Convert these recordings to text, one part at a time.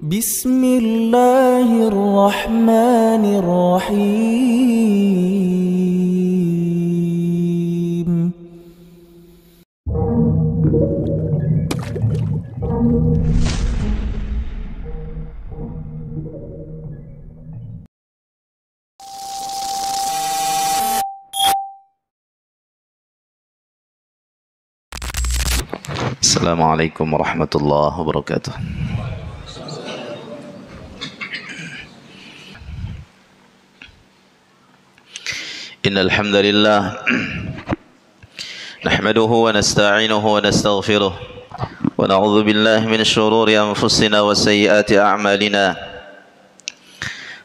Bismillahirrahmanirrahim. Assalamualaikum warahmatullahi wabarakatuh. Innal hamdalillah nahmaduhu wa nasta'inuhu wa nastaghfiruh wa na'udzu billahi min shururi anfusina wa sayyiati a'malina.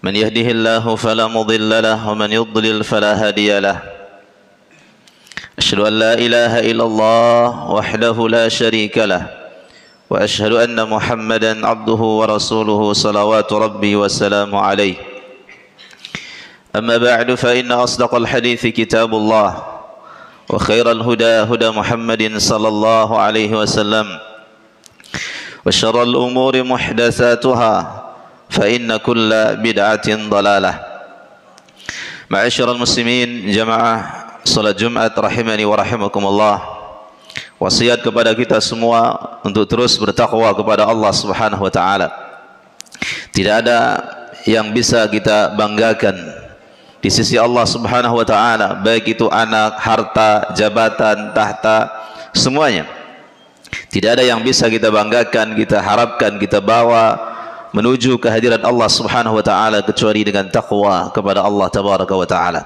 Man yahdihillahu fala mudilla lahu wa man yudlil fala hadiya lahu. Asyhadu an la ilaha illallah wahdahu la syarika lah wa asyhadu anna Muhammadan abduhu wa rasuluhu salawatu rabbi wa salamu alaihi. Amma ba'du fa inna asdaqal hadithi kitabullah wa khairal huda huda Muhammadin sallallahu alaihi wasallam wa syarral umuri muhdatsatuha fa inna kulla bid'atin dalalah. Ma'asyiral muslimin jamaah salat Jumat rahimani wa rahimakumullah. Wasiat kepada kita semua untuk terus bertakwa kepada Allah Subhanahu wa taala. Tidak ada yang bisa kita banggakan di sisi Allah Subhanahu wa taala, baik itu anak, harta, jabatan, tahta, semuanya. Tidak ada yang bisa kita banggakan, kita harapkan, kita bawa menuju kehadiran Allah Subhanahu wa taala kecuali dengan takwa kepada Allah tabaraka wa taala.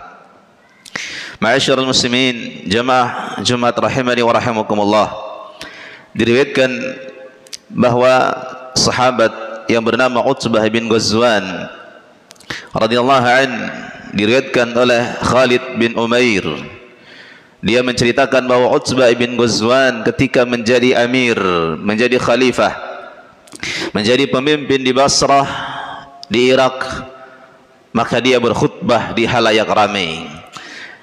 Ma'asyiral muslimin jamaah Jumat rahimani wa rahimakumullah. Diriwayatkan bahwa sahabat yang bernama Utsbah bin Ghazwan radhiyallahu an, diriwayatkan oleh Khalid bin Umair, dia menceritakan bahwa Utsbah bin Ghazwan ketika menjadi amir, menjadi khalifah, menjadi pemimpin di Basrah di Irak, maka dia berkhutbah di halayak ramai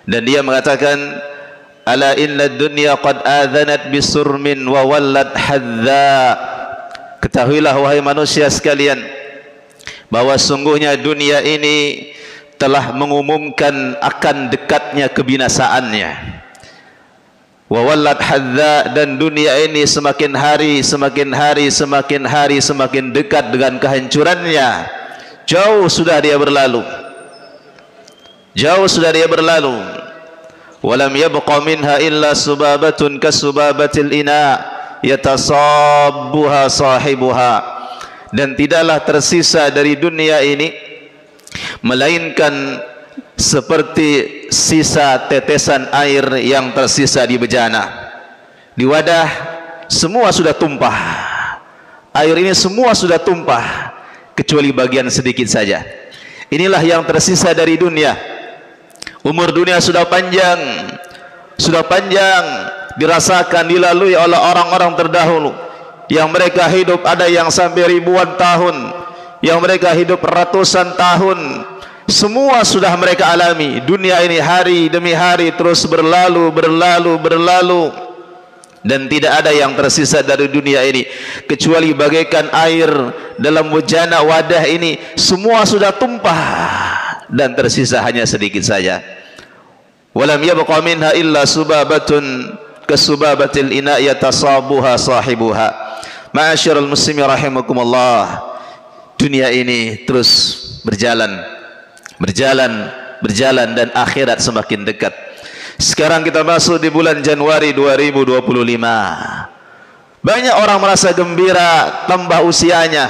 dan dia mengatakan, ala inna dunya qad adhanat bisurmin wa wallat hadza. Ketahuilah wahai manusia sekalian bahwa sungguhnya dunia ini telah mengumumkan akan dekatnya kebinasaannya. Wa wallat hadza, dan dunia ini semakin hari semakin dekat dengan kehancurannya. Jauh sudah dia berlalu. Walam yabqa minha illa subabatun kasubabatil ina yatasabbuha sahibuha. Dan tidaklah tersisa dari dunia ini melainkan seperti sisa tetesan air yang tersisa di bejana. Di wadah semua sudah tumpah, air ini semua sudah tumpah kecuali bagian sedikit saja. Inilah yang tersisa dari dunia. Umur dunia sudah panjang dirasakan, dilalui oleh orang-orang terdahulu yang mereka hidup ada yang sampai ribuan tahun, yang mereka hidup ratusan tahun. Semua sudah mereka alami. Dunia ini hari demi hari terus berlalu, dan tidak ada yang tersisa dari dunia ini kecuali bagaikan air dalam bejana wadah ini. Semua sudah tumpah dan tersisa hanya sedikit saja. Walam yabqa minha illa subabatun kasubabatil ina yatasabuha sahibuha. Ma'asyiral muslimin rahimakumullah. Dunia ini terus berjalan dan akhirat semakin dekat. Sekarang kita masuk di bulan Januari 2025. Banyak orang merasa gembira tambah usianya.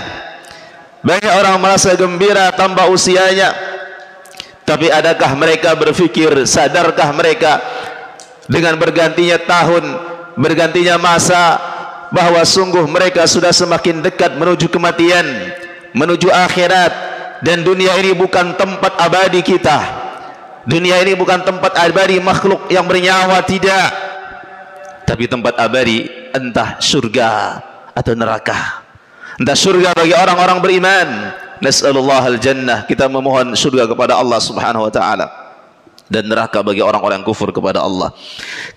Tapi adakah mereka berfikir, sadarkah mereka dengan bergantinya tahun, bergantinya masa, bahwa sungguh mereka sudah semakin dekat menuju kematian, menuju akhirat. Dan dunia ini bukan tempat abadi kita. Dunia ini bukan tempat abadi makhluk yang bernyawa, tidak. Tapi tempat abadi entah surga atau neraka. Entah surga bagi orang-orang beriman, nas'alullah al-jannah, kita memohon surga kepada Allah Subhanahu wa taala, dan neraka bagi orang-orang kufur kepada Allah.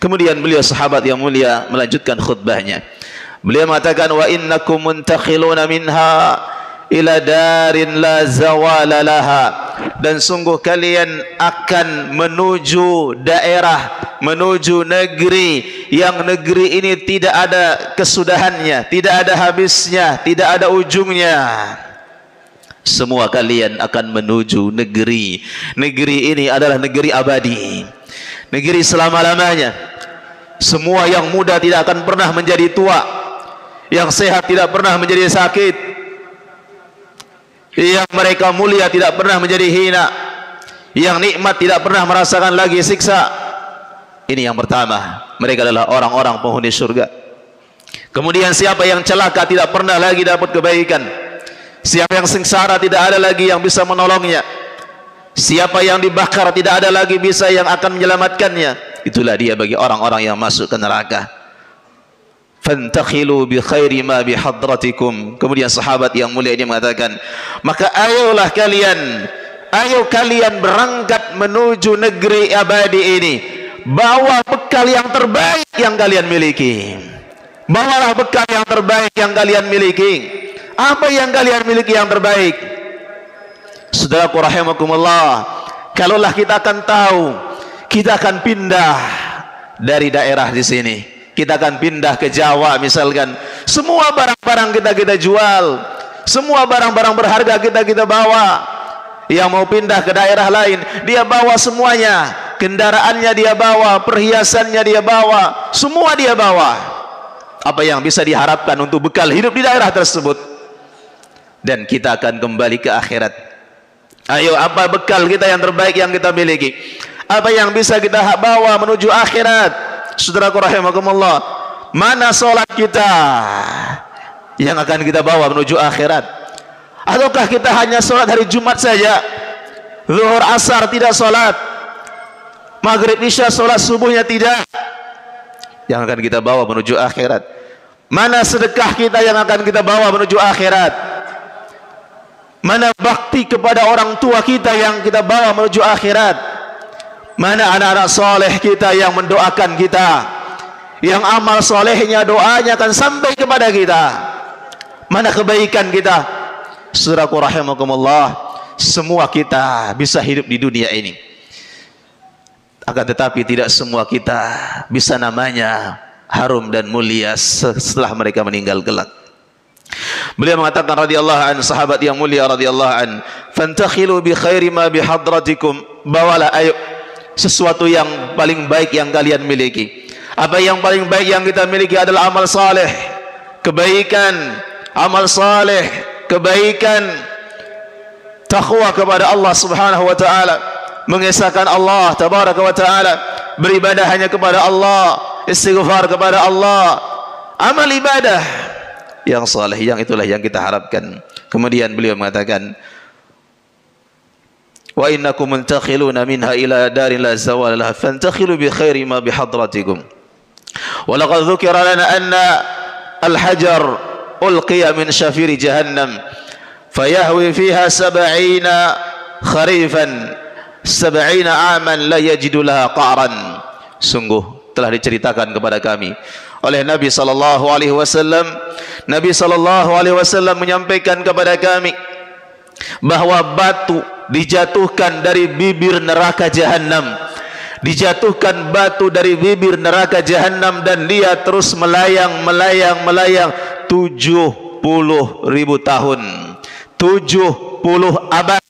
Kemudian beliau sahabat yang mulia melanjutkan khutbahnya. Beliau mengatakan, wa innakum muntakhiluna minha ila darin la zawala laha, dan sungguh kalian akan menuju daerah, menuju negeri yang negeri ini tidak ada kesudahannya, tidak ada habisnya, tidak ada ujungnya. Semua kalian akan menuju negeri. Negeri ini adalah negeri abadi, negeri selama-lamanya. Semua yang muda tidak akan pernah menjadi tua, yang sehat tidak pernah menjadi sakit, yang mereka mulia tidak pernah menjadi hina, yang nikmat tidak pernah merasakan lagi siksa. Ini yang pertama, mereka adalah orang-orang penghuni surga. Kemudian siapa yang celaka tidak pernah lagi dapat kebaikan. Siapa yang sengsara tidak ada lagi yang bisa menolongnya. Siapa yang dibakar tidak ada lagi bisa yang akan menyelamatkannya. Itulah dia bagi orang-orang yang masuk ke neraka. Fantakhilu bi khairi ma bi hadratikum. Kemudian sahabat yang mulia ini mengatakan, maka ayolah kalian, ayo kalian berangkat menuju negeri abadi ini. Bawa bekal yang terbaik yang kalian miliki. Bawalah bekal yang terbaik yang kalian miliki. Apa yang kalian miliki yang terbaik? Saudaraku rahimakumullah, kalaulah kita akan tahu, kita akan pindah dari daerah di sini, kita akan pindah ke Jawa misalkan, semua barang-barang kita jual, semua barang-barang berharga kita bawa. Yang mau pindah ke daerah lain, dia bawa semuanya, kendaraannya dia bawa, perhiasannya dia bawa, semua dia bawa. Apa yang bisa diharapkan untuk bekal hidup di daerah tersebut? Dan kita akan kembali ke akhirat. Ayo, apa bekal kita yang terbaik yang kita miliki? Apa yang bisa kita bawa menuju akhirat? Saudaraku rahimakumullah, mana solat kita yang akan kita bawa menuju akhirat? Ataukah kita hanya solat hari Jumat saja, zuhur asar tidak solat, maghrib isya solat subuhnya tidak? Yang akan kita bawa menuju akhirat? Mana sedekah kita yang akan kita bawa menuju akhirat? Mana bakti kepada orang tua kita yang kita bawa menuju akhirat? Mana anak-anak soleh kita yang mendoakan kita, yang amal solehnya, doanya akan sampai kepada kita? Mana kebaikan kita? Saudaraku rahimakumullah, semua kita bisa hidup di dunia ini, akan tetapi tidak semua kita bisa namanya harum dan mulia setelah mereka meninggal kelak. Beliau mengatakan radhiyallahu an, sahabat yang mulia radhiyallahu an, fantakhilu bi khairi ma bi hadratikum, bawalah ayo sesuatu yang paling baik yang kalian miliki. Apa yang paling baik yang kita miliki adalah amal saleh, kebaikan, amal saleh, kebaikan, takwa kepada Allah Subhanahu wa taala, mengesahkan Allah tabaraka wa taala, beribadah hanya kepada Allah, istighfar kepada Allah, amal ibadah yang saleh, yang itulah yang kita harapkan. Kemudian beliau mengatakan, wa innakum muntakhiluna minha ila darin la zawala laha fantakhilu bi khairi ma bi hadratikum. Wa laqad dzukira lana anna al-hajar ulqiya min syafiri jahannam fayahwi fiha 70 kharifan 70 aman la yajidu laha qa'ran. Sungguh telah diceritakan kepada kami oleh Nabi sallallahu alaihi wasallam. Nabi sallallahu alaihi wasallam menyampaikan kepada kami bahwa batu dijatuhkan dari bibir neraka jahanam, dijatuhkan batu dari bibir neraka jahanam, dan dia terus melayang 70.000 tahun, 70 abad,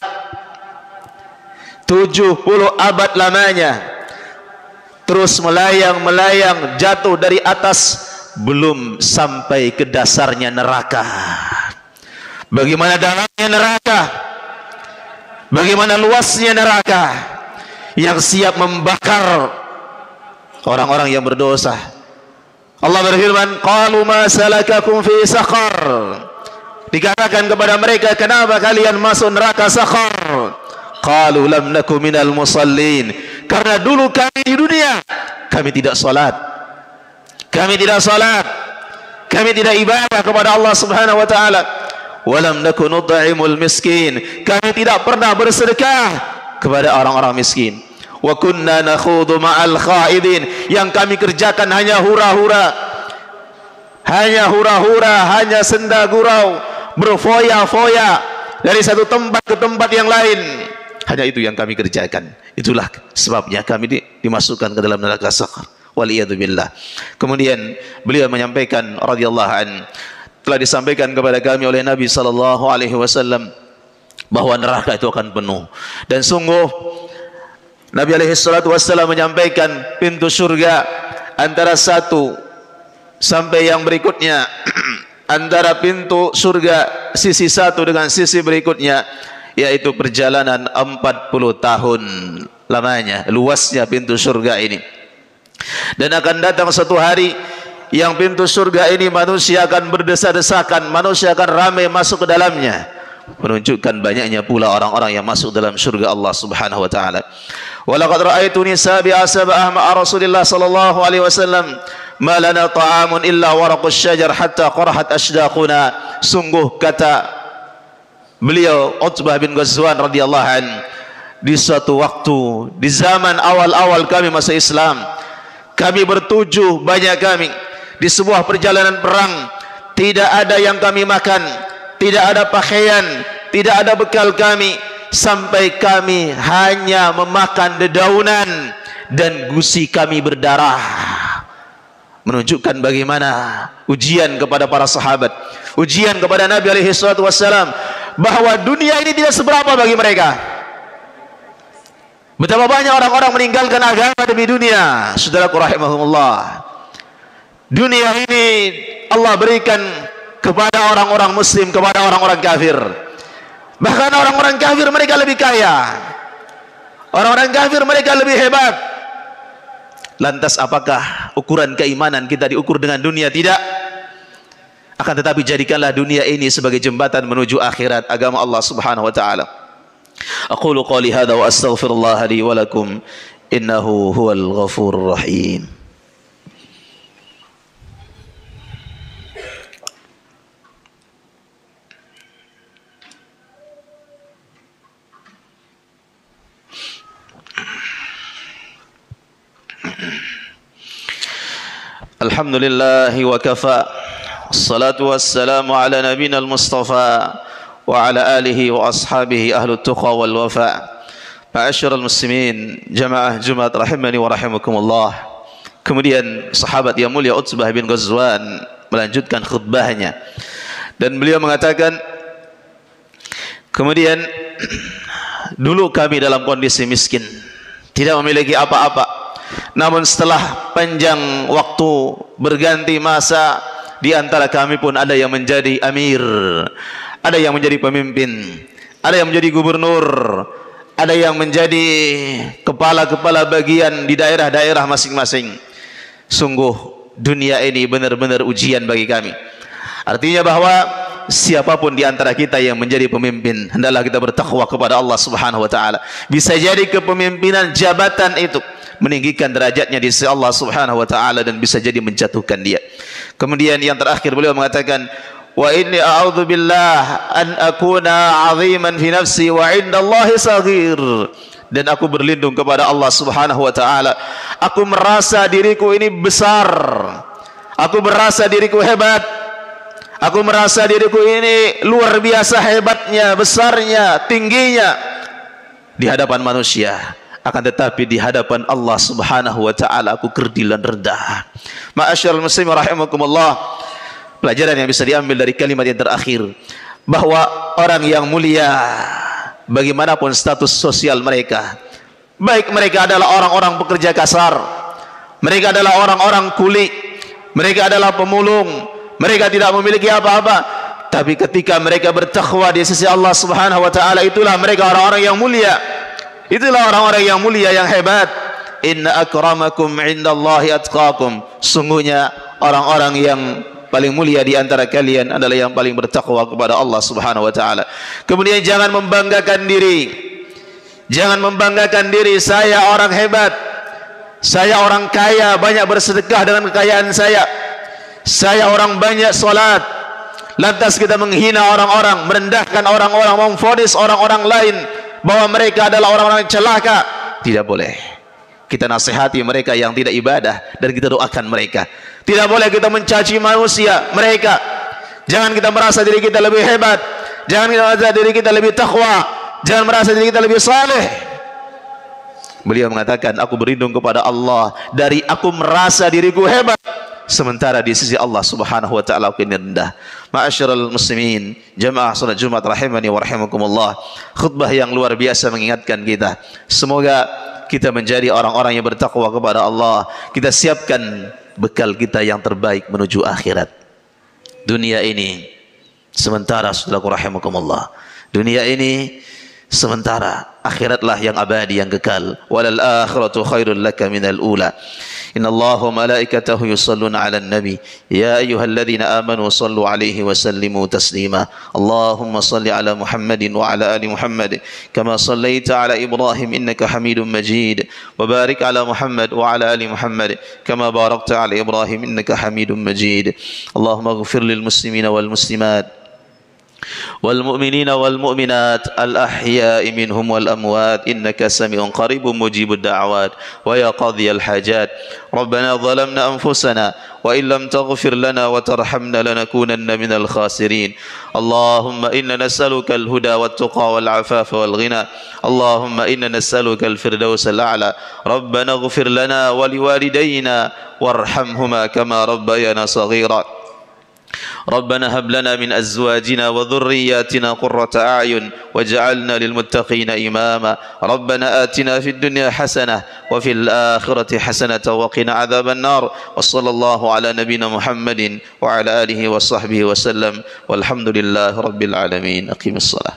70 abad lamanya, terus melayang jatuh dari atas, belum sampai ke dasarnya neraka. Bagaimana dalamnya neraka, bagaimana luasnya neraka yang siap membakar orang-orang yang berdosa. Allah berfirman, qalu ma salakakum fi saqar. Dikatakan kepada mereka, kenapa kalian masuk neraka saqar? Qalu lam naku minal musallin. Karena dulu kami di dunia, kami tidak salat, kami tidak salat, kami tidak ibadah kepada Allah Subhanahu wa taala. Walam naku nut'imul miskin. Kami tidak pernah bersedekah kepada orang-orang miskin. Wa kunna nakhudu ma'al khaidin. Yang kami kerjakan hanya hura-hura, hanya hura-hura, hanya senda gurau, berfoya-foya dari satu tempat ke tempat yang lain. Hanya itu yang kami kerjakan. Itulah sebabnya kami dimasukkan ke dalam neraka sakar. Waliyadzubillah. Kemudian beliau menyampaikan radhiyallahu an, telah disampaikan kepada kami oleh Nabi sallallahu alaihi wasallam bahwa neraka itu akan penuh. Dan sungguh Nabi alaihi salatu wasallam menyampaikan pintu surga antara satu sampai yang berikutnya, antara pintu surga sisi satu dengan sisi berikutnya, yaitu perjalanan 40 tahun lamanya, luasnya pintu surga ini. Dan akan datang satu hari yang pintu surga ini manusia akan berdesa-desakan, manusia akan ramai masuk ke dalamnya, menunjukkan banyaknya pula orang-orang yang masuk dalam surga Allah Subhanahu wa taala. Walaqad ra'aituni sabi'a sab'ah ma'a Rasulillah sallallahu alaihi wasallam ma lana ta'amun illa waraqus syajar hatta qarahat ashdaquna. Sungguh, kata beliau Utbah bin Ghazwan radhiyallahu an, di suatu waktu di zaman awal-awal kami masuk Islam, kami bertujuh, banyak kami di sebuah perjalanan perang, tidak ada yang kami makan, tidak ada pakaian, tidak ada bekal kami, sampai kami hanya memakan dedaunan dan gusi kami berdarah. Menunjukkan bagaimana ujian kepada para sahabat, ujian kepada Nabi alaihi salatu wassalam, bahwa dunia ini tidak seberapa bagi mereka. Betapa banyak orang-orang meninggalkan agama demi dunia. Saudaraku rahimahumullah, dunia ini Allah berikan kepada orang-orang muslim, kepada orang-orang kafir. Bahkan orang-orang kafir mereka lebih kaya, orang-orang kafir mereka lebih hebat. Lantas apakah ukuran keimanan kita diukur dengan dunia? Tidak. Akan tetapi jadikanlah dunia ini sebagai jembatan menuju akhirat agama Allah Subhanahu wa taala. Aqulu qali hadza wa astaghfirullah li wa lakum innahu huwal ghafurur rahim. Alhamdulillahi wa kafa, assalatu wassalamu ala nabiyina al-mustafa wa ala alihi wa ashabihi ahlut tuqa wal wafa. Ma'asyiral muslimin, jamaah Jumat rahimani wa rahimakumullah. Kemudian sahabat yang mulia Utbah bin Ghazwan melanjutkan khutbahnya, dan beliau mengatakan, kemudian dulu kami dalam kondisi miskin, tidak memiliki apa-apa. Namun setelah panjang waktu berganti masa, di antara kami pun ada yang menjadi amir, ada yang menjadi pemimpin, ada yang menjadi gubernur, ada yang menjadi kepala-kepala bagian di daerah-daerah masing-masing. Sungguh dunia ini benar-benar ujian bagi kami. Artinya bahwa siapapun di antara kita yang menjadi pemimpin, hendaklah kita bertakwa kepada Allah Subhanahu wa taala. Bisa jadi kepemimpinan jabatan itu meninggikan derajatnya di sisi Allah Subhanahu wa taala dan bisa jadi menjatuhkan dia. Kemudian yang terakhir beliau mengatakan, wa inni a'udzubillah an akuna 'aziman fi nafsi wa 'indallahi saghir. Dan aku berlindung kepada Allah Subhanahu wa taala, aku merasa diriku ini besar, aku merasa diriku hebat, aku merasa diriku ini luar biasa hebatnya, besarnya, tingginya di hadapan manusia. Akan tetapi di hadapan Allah Subhanahu wa taala aku kerdil dan rendah. Ma'asyiral muslimin rahimakumullah, pelajaran yang bisa diambil dari kalimat yang terakhir, bahwa orang yang mulia bagaimanapun status sosial mereka, baik mereka adalah orang-orang pekerja kasar, mereka adalah orang-orang kuli, mereka adalah pemulung, mereka tidak memiliki apa-apa, tapi ketika mereka bertakwa di sisi Allah Subhanahu wa taala, itulah mereka orang-orang yang mulia. Itulah orang-orang yang mulia, yang hebat. Inna akramakum indallahi atqakum. Sungguhnya orang-orang yang paling mulia di antara kalian adalah yang paling bertakwa kepada Allah Subhanahu wa taala. Kemudian jangan membanggakan diri. Jangan membanggakan diri, saya orang hebat, saya orang kaya, banyak bersedekah dengan kekayaan saya orang banyak salat. Lantas kita menghina orang-orang, merendahkan orang-orang, memvonis orang-orang lain bahwa mereka adalah orang-orang celaka. Tidak boleh. Kita nasihati mereka yang tidak ibadah dan kita doakan mereka. Tidak boleh kita mencaci manusia mereka. Jangan kita merasa diri kita lebih hebat. Jangan kita merasa diri kita lebih takwa. Jangan merasa diri kita lebih saleh. Beliau mengatakan, aku berlindung kepada Allah dari aku merasa diriku hebat, sementara di sisi Allah Subhanahu wa taala aku ini rendah. Ma'asyiral muslimin, jamaah salat Jumat rahimani wa rahimakumullah. Khutbah yang luar biasa mengingatkan kita. Semoga kita menjadi orang-orang yang bertakwa kepada Allah. Kita siapkan bekal kita yang terbaik menuju akhirat. Dunia ini sementara, saudaraku rahimakumullah. Dunia ini sementara, akhiratlah yang abadi, yang kekal. Walal akhiratu khairul laka minal ula. Inna Allah wa malaikatahu yusalluna ala nabi. Ya ayyuhalladzina amanu sallu alaihi wa sallimu taslima. Allahumma salli ala Muhammadin wa ala ali Muhammad kama sallaita ala Ibrahim innaka Hamidum Majid. Wa barik ala Muhammad wa ala ali Muhammad kama barakta ala Ibrahim innaka Hamidum Majid. Allahumma ighfir lil muslimina wal muslimat والمؤمنين والمؤمنات الأحياء منهم والأموات إنك سميع قريب مجيب الدعوات ويا قاضي الحاجات ربنا ظلمنا أنفسنا وإن لم تغفر لنا وترحمنا لنكونن من الخاسرين اللهم إنا نسألك الهدى والتقى والعفاف والغنى اللهم إنا نسألك الفردوس الأعلى ربنا اغفر لنا ولوالدينا وارحمهما كما ربيانا صغيرا ربنا هب لنا من أزواجنا وذرياتنا قرة أعين واجعلنا للمتقين إماما ربنا آتنا في الدنيا حسنة وفي الآخرة حسنة وقنا عذاب النار وصلى الله على نبينا محمد وعلى آله وصحبه وسلم والحمد لله رب العالمين. أقيم الصلاة.